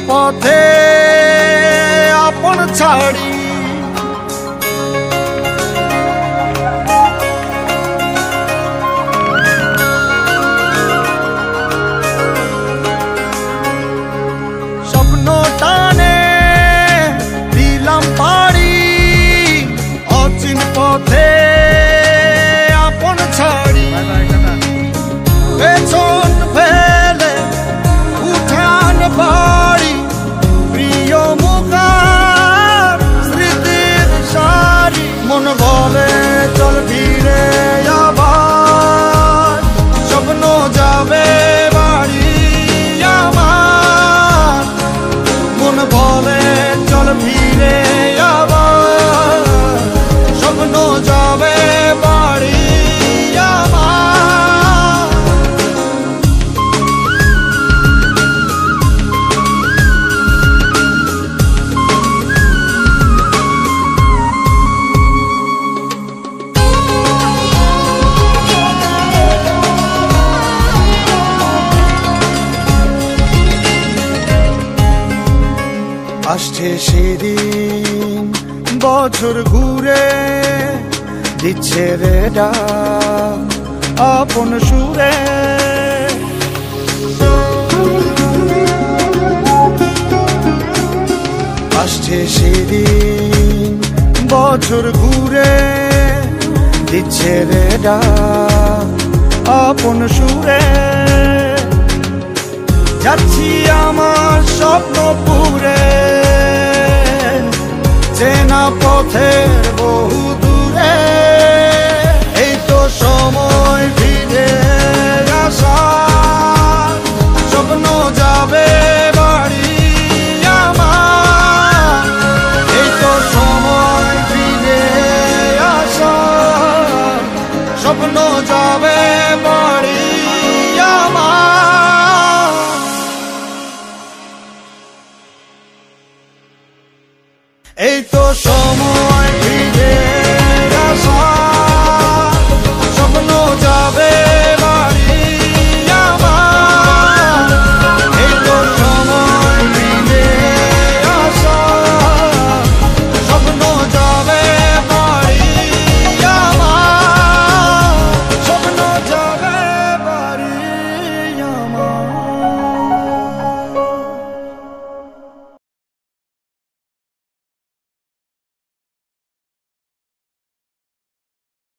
পথে আপন ছাড়ি স্বপ্ন টানে দিলাম পাড়ি অচিন পথে আপন ছাড়ি পেছন ফেলে উঠান বাড়ি প্রিয় মুখার স্মৃতির সারি মন বলে চল ফিরে আবার স্বপ্ন যাবে বাড়ি আমার মন বলে চল ফিরে আবার স্বপ্ন যাবে বাড়ি আমার আসছে সেদিন বছর ঘুরে দিচ্ছে রে ডাক আপন সুরে আসছে সেদিন বছর ঘুরে দিচ্ছে রে ডাক আপন সুরে যাচ্ছি আমার স্বপ্ন পুরে চেনা পথের বহু দূরে এই তো সময় ফিরে আসা স্বপ্ন